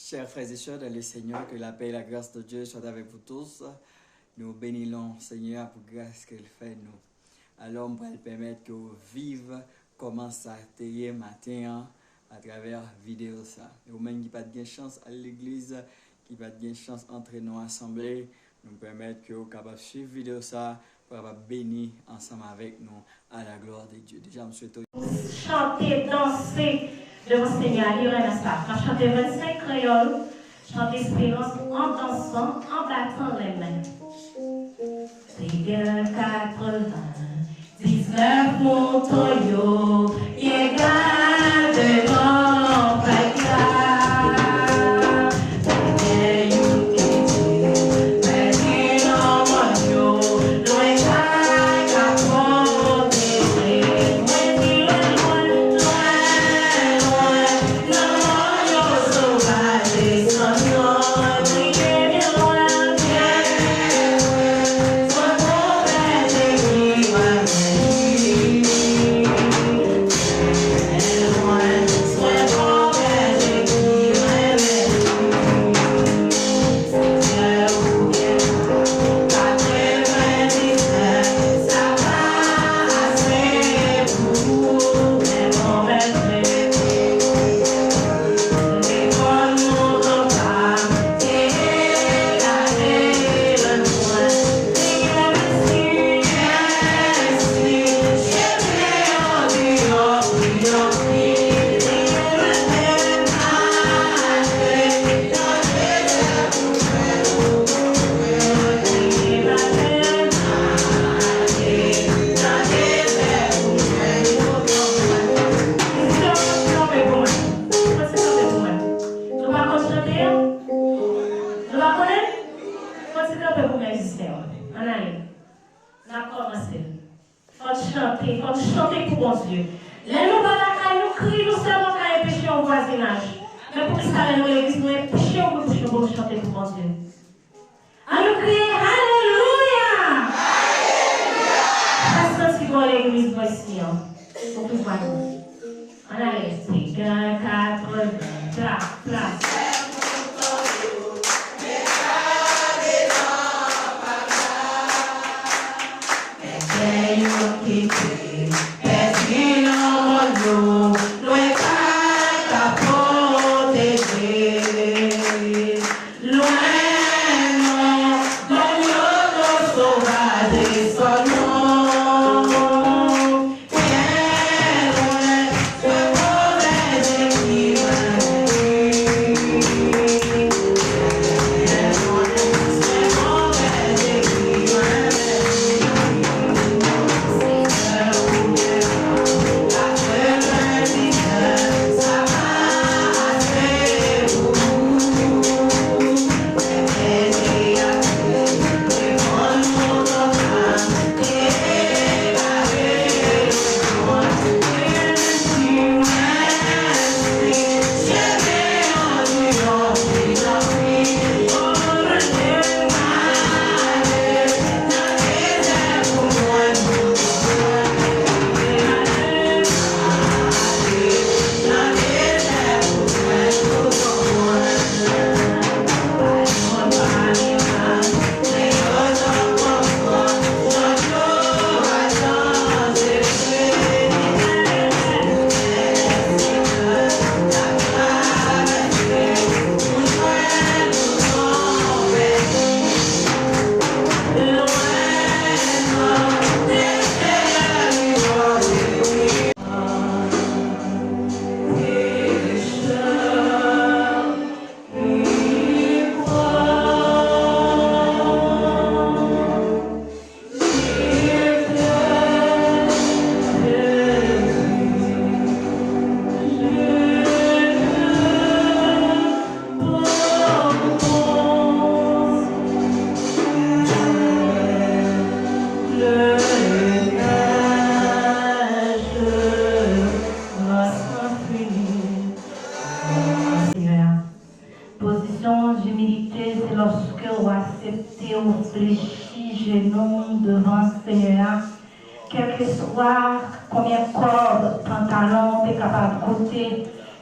Chers frères et sœurs dans le Seigneur, que la paix et la grâce de Dieu soient avec vous tous. Nous bénissons Seigneur pour la grâce qu'il fait nous. Alors, on va le permettre que vous vivez comment ça hier matin à travers la vidéo. Vous-même qui n'avez pas de chance à l'église, qui n'avez pas de chance d'entrer dans l'assemblée, nous permettre que vous puissiez suivre la vidéo pour bénir ensemble avec nous à la gloire de Dieu. Déjà, je souhaite chanter, danser devant le Seigneur, il y aura ça. Je chanter 25 créoles, chanter espérance en dansant, en battant les mains. C'est 80, 19 montons, égal devant Païka.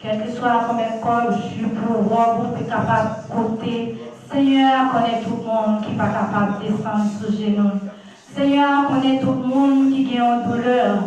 Quel que soit combien de corps je pour voir, pour être capable de côté. Seigneur, connaît tout le monde qui n'est pas capable de descendre sous genoux. Seigneur, connaît tout le monde qui est en douleur.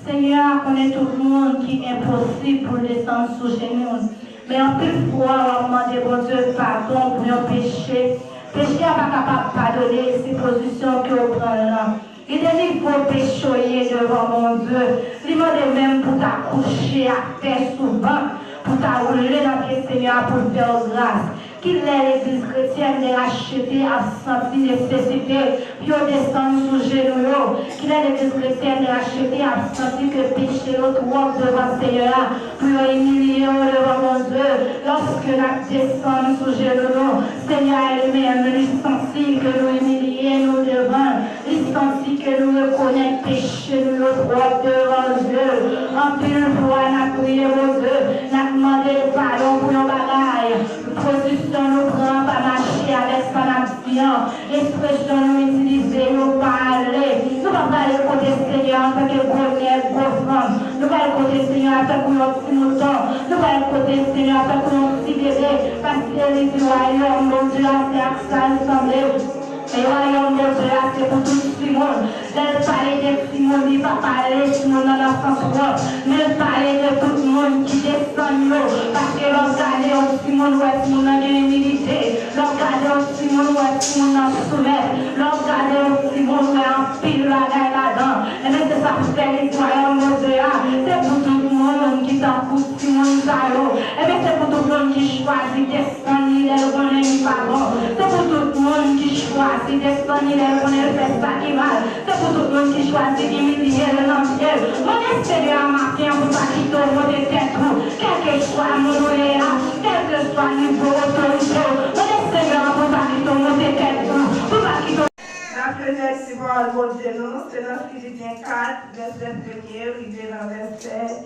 Seigneur, connaît tout le monde qui est impossible pour descendre sous genoux. Mais en plus fois, on demande bon Dieu pardon pour nos péchés. Péché n'est pas capable de pardonner ces positions que vous prenez là. Il dit qu'il faut péchoyer devant mon Dieu. Il m'a dit même pour t'accoucher à terre souvent, pour t'enrouler dans le Seigneur pour faire grâce. Qu'il est l'église chrétienne de racheter à sentir nécessité, puis on descend sous genoux. Qu'il est l'église chrétienne de racheter à sentir que péché l'autre walk devant le Seigneur, puis on humilier devant mon Dieu. Lorsque nous descendons sous genoux, Seigneur elle-même, il sentit que nous humilions nous devant, il sentit que nous reconnaissons péché nous l'autre walk devant Dieu. En pile fois, nous avons prié mon Dieu, nous avons demandé pardon pour nos bagailles. Position nous prend pas marcher avec son action, expression nous utiliser, nous parler. Nous ne pas parler côté Seigneur en tant que bonheur, femme. Nous pas côté Seigneur en tant que notre petit mouton. Nous pas côté Seigneur en tant que notre petit bébé. Parce que les royaumes, mon Dieu, c'est ça nous semble. Et royaume de Dieu, c'est pour tout le monde. Elle parlait de Simon, il va parler de Simon dans l'enfance propre. Mais elle parlait de tout le monde qui descend l'eau. Parce que l'on regarde Simon, Simon dans l'humilité. L'on regarde Simon, Simon dans le soumet. L'on regarde Simon, en pile la gaille là-dedans. Et bien c'est ça pour faire les royaumes de Dieu. C'est pour tout le monde qui t'encoute Simon Zalo. Et bien c'est pour tout le monde qui choisit descendre, il est le bon ami pardon. C'est pour tout le monde qui choisit. Si descendre, il est le fait ça qui mal. C'est pour tout le monde qui choisit d'humilier le ciel. Mon Seigneur m'a fait pour pas quitter mon tête. Quel que soit mon là, quel que soit le niveau autorité. Mon Seigneur pour pas quitter mon tête. Pour pas quitter. La première, c'est voir le Dieu nous. C'est dans Philippiens 4, verset 1er, il est dans verset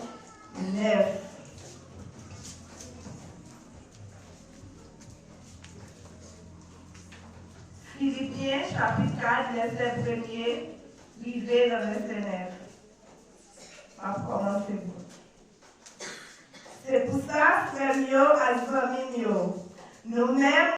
9. Philippiens chapitre 4, verset 1er, lisez dans verset 9. On va commencer. C'est pour ça, frère mio, amis mio, nous-mêmes,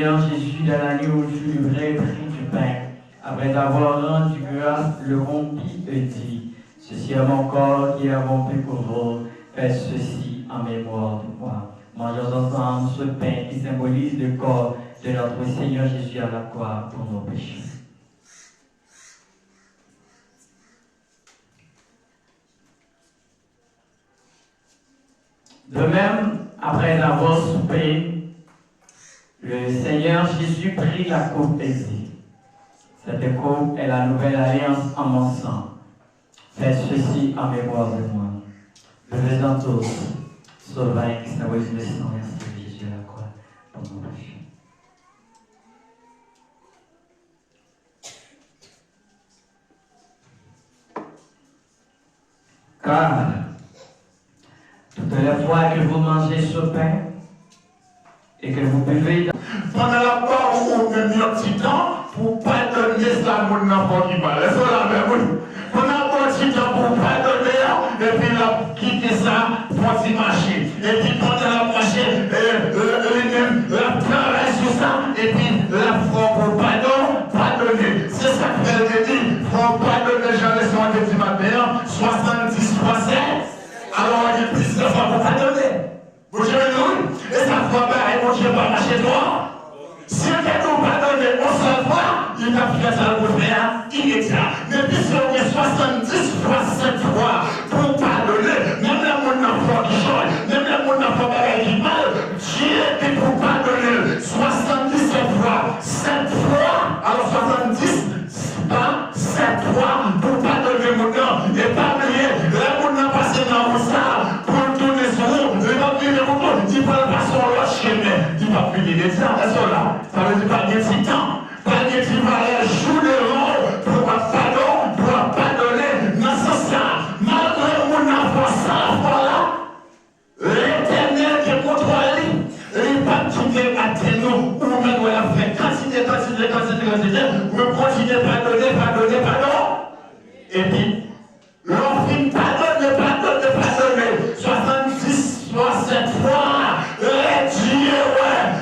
Seigneur Jésus, dans la nuit où tu livrais le prix du pain, après avoir rendu grâce, le rompit et dit, ceci est mon corps qui est rompu pour vous, faites ceci en mémoire de moi. Mangeons ensemble ce pain qui symbolise le corps de notre Seigneur Jésus à la croix pour nos péchés. De même, après avoir soupé, le Seigneur Jésus prit la coupe et dit, cette coupe est la nouvelle alliance en mon sang. Faites ceci en mémoire de moi. Buvez-en tous ce vin qui symbolise le sang de Jésus à la croix pour nos péchés. Car toutes les fois que vous mangez ce pain et que vous buvez pendant la part où on a mis un petit temps pour pardonner ça, mon enfant qui parle. C'est la même. Pendant un petit temps pour pardonner, et puis la quitter ça pour s'y marcher. Et puis pendant la marcher, lui-même, la travail sur ça, et puis la foi pour pardonner. C'est ça que je dit. Faut pardonner, j'en ai sur un petit matin, 70 fois 7. Alors il y a plus de fois pour pardonner. Vous savez, nous, et ça fois pareil, mon Dieu va marcher droit. Si on ne nous pardonne, on s'en va, il va faire ça pour faire immédiat. Mais puisque on est 70 fois 7 fois pour pardonner, même là mon enfant qui change, même là mon enfant qui mal, Dieu est pour pardonner 77 fois 7 fois. Alors 70 pas 7 fois pour pardonner mon nom. Et pas oublier, là mon nom passé dans mon salle pour tourner sur vous, il va venir mon nom, il va passer sur l'autre chemin, il va finir les temps. Ça veut dire pas de petit temps, pas de petit mariage, jour de rôle, pour pardonner, dans ce sens, malgré mon enfant, ça, voilà, l'éternel qui contrôle, il va quitter à nous, ou même on l'a fait, quantité, vous continuez à pardonner, et puis, l'on finit pardonner, 70 fois 7 fois, Dieu,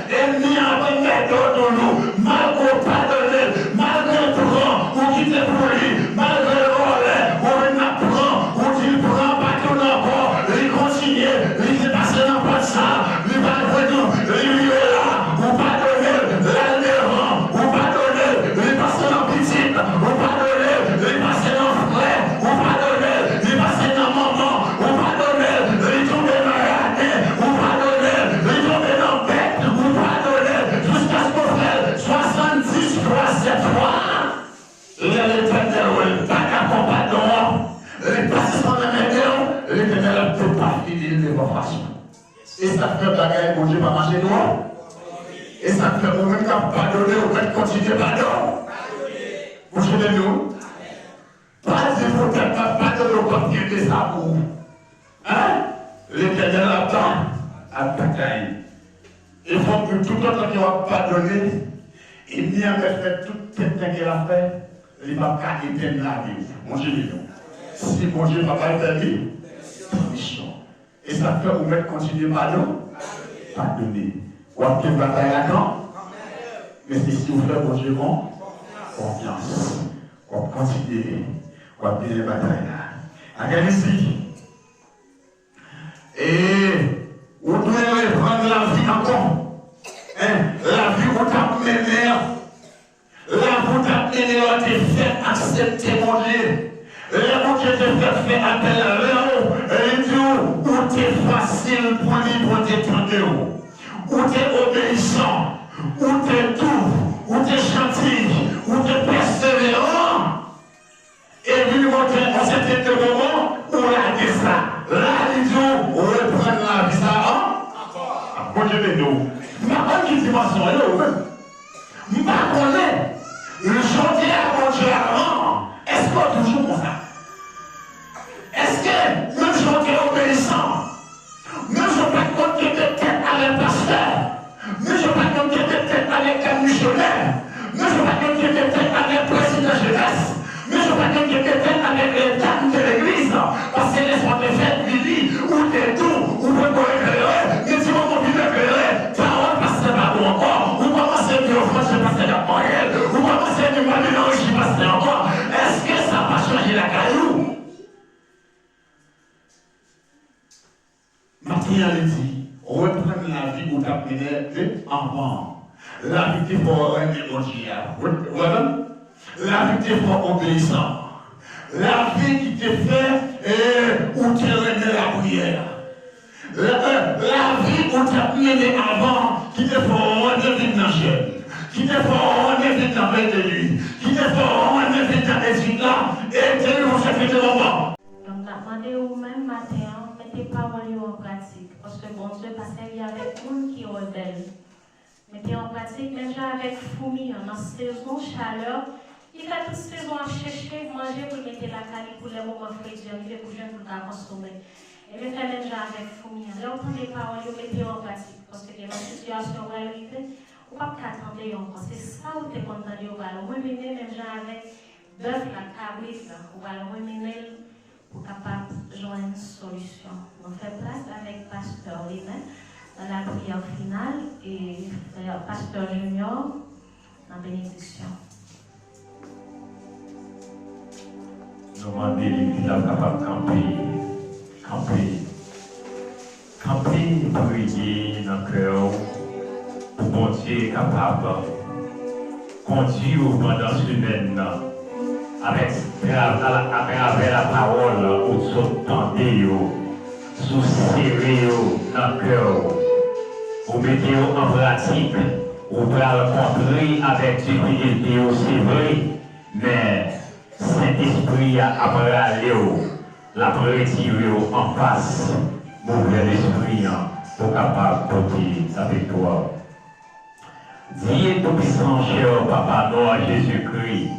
et mis en méthode de nous, malgré pardonner, malgré prendre, ou quitter pour lui, malgré le relais, ou il apprend, ou il prend pas tout encore, il continue, il fait passer dans pas ça, il va avec nous, il est là, ou pardonner, l'adhérent, ou pardonner, il passe dans petite, ou pardonner, il passe dans frère, ou pardonner, il passe dans maman, ou pardonner, il tombe dans la tête, ou pardonner, il tombe dans bête, ou pardonner, jusqu'à ce qu'on fait 70 fois 7 fois. L'éternel, pas qu'à ton pardon, les passes dans la main, l'éternel ne peut pas finir de votre façon. Et ça fait bagaille, mon Dieu, va marcher droit. Et ça fait au même qu'à pardonner, au même continuer pardon. Vous souvenez nous? Pas de vous pas de l'opportunité ça pour vous. Hein? L'éternel attend à bataille. Il faut que tout autre qui va pardonner, il n'y a fait tout ce qu'il a fait, il va pas éteindre la vie. Mon Dieu, si mon Dieu va pas éteindre, mission. Et ça fait au même continuer pardonner. Ou à quelle bataille à quand? Mais c'est si vous faites mon Dieu, confiance. On continue. On va bien les batailles là. Regardez ici. Et vous devez prendre la vie encore. La vie vous t'a mené. La vie vous t'a mené à te faire accepter mon Dieu. Et mon Dieu te fait faire appel à l'heure. Et il dit où t'es facile pour lui pour t'étendre. Où t'es obéissant. Où t'es doux. Où t'es gentil. Où t'es persévérant. Et puis, on s'était de moment où on a dit ça. Là, il dit, on reprend la vie, ça, bon Dieu de nous. Ma bonne qui dimension, elle est ouverte. Ma connaît, le chantier à mon Dieu avant, est-ce qu'on est toujours comme ça? Est-ce que le chantier obéissant, ne sont pas compte que de tête avec pasteur, ne sont pas compte que de tête avec un missionnaire, ne sont pas compte que de tête avec président jeunesse, mais je ne veux pas que quelqu'un avec les dames de l'église, parce que laisse-moi te faire Lili, ou t'es tout, ou peut-être éclairer, mais si on continue à éclairer, parole passe pas bon encore, ou commence elle dit, reprendre la vie où tu as mené avant. La vie qui faut rendre mon Dieu. La vie qui faut obéissant. La vie qui te fait où tu renais la prière. La vie où tu as mené avant, qui te faut rendre vite dans le jeûne, qui te faut rendre vite dans le lui, qui te faut rendre vite dans les là, et tu vas faire de moment. Donc, demandez vous-même matin, mettez paroles en pratique, parce que bon Dieu passe avec nous qui rebelle. Mettez en pratique, même avec Foumi, en saison chaleur. Il fait toute saison à chercher, manger pour mettre la calie pour les moments fraîchis, arriver pour jeune pour consommer. Et le fait même avec Foumi. Là, vous prenez les paroles, vous mettez en pratique. Parce que dans la situation où vous arrivez, vous ne pouvez pas attendre encore. C'est ça où vous êtes content de vous aller. Vous mener même avec bœuf, la cabrit, vous allez mener pour capable de joindre une solution. On fait place avec Pasteur lui-même dans la prière finale et Pasteur Junior dans la bénédiction. Nous demandons qu'il est capable de camper, prier dans le cœur, pour mon Dieu capable de conduire pendant ce semaine avec la parole où vous entendez, sous serré dans le cœur, vous mettez en pratique, vous pouvez rencontrer avec difficulté, c'est vrai, mais Saint-Esprit a parlé, la retiré en face, mauvais esprit, pour capable de porter sa victoire. Dieu Tout-Puissant, cher Papa Noir Jésus-Christ,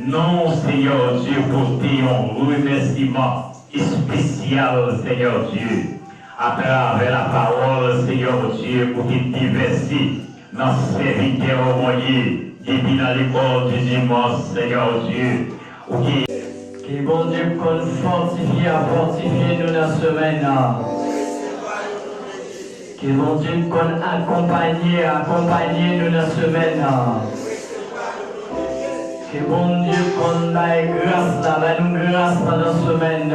non, Seigneur Dieu, porter un remerciement spécial, Seigneur Dieu, à travers la parole, Seigneur Dieu, pour qu'il diversit dans ce serviteur moyen. Depuis dans l'école du dimanche, Seigneur Dieu, que bon Dieu qu'on fortifie nous dans ce semaine. Que bon Dieu qu'on accompagne nous dans ce semaine. Que bon Dieu qu'on ait grâce, va nous grâce pendant ce semaine.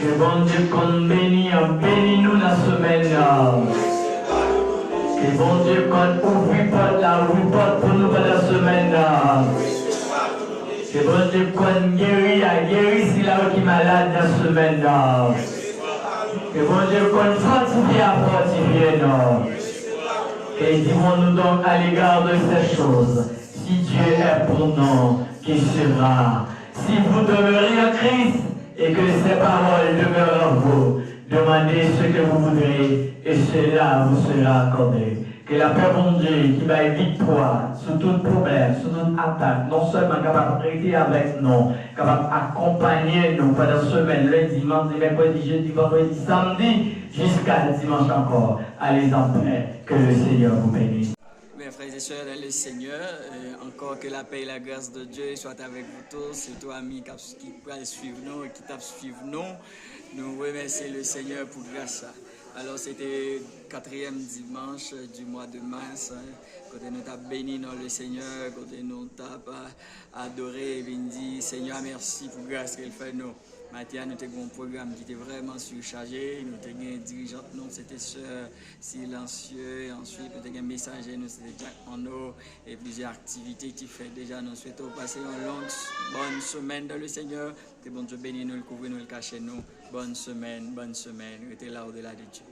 Que bon Dieu qu'on bénit nous dans ce semaine. Que bon Dieu qu'on ouvre porte pour nous pendant la semaine. Que bon Dieu qu'on guérit si là qui est malade dans la semaine. Que bon Dieu qu'on fortifie nous. Et dis-nous donc à l'égard de ces choses, si Dieu est pour nous, qui sera? Si vous demeurez en Christ et que ces paroles demeurent en vous, demandez ce que vous voudrez et cela vous sera accordé. Que la paix de Dieu qui va être victoire sur tout problème, sur toute attaque, non seulement capable de traiter avec nous, capable d'accompagner nous pendant la semaine, lundi, mardi, mercredi, jeudi, vendredi, samedi, jusqu'à dimanche encore. Allez en paix, que le Seigneur vous bénisse. Mes frères et sœurs dans le Seigneur, encore que la paix et la grâce de Dieu soient avec vous tous, surtout amis qui peuvent suivre nous et qui tapent suivre nous. Nous remercions le Seigneur pour grâce. Alors c'était le 4e dimanche du mois de mars, quand nous avons béni dans le Seigneur, quand nous avons adoré et dit Seigneur merci pour grâce qu'il fait nous. Maintenant, nous avons un programme qui était vraiment surchargé. Nous avons un dirigeant, c'était Sœur Silencieux. Ensuite, nous avons un messager, c'était Jack Mano. Et plusieurs activités qui fait déjà. Nous souhaitons passer une longue, bonne semaine dans le Seigneur. Que bon Dieu bénisse nous, le couvre nous, le cache nous. Bonne semaine. Restez là au-delà de Dieu.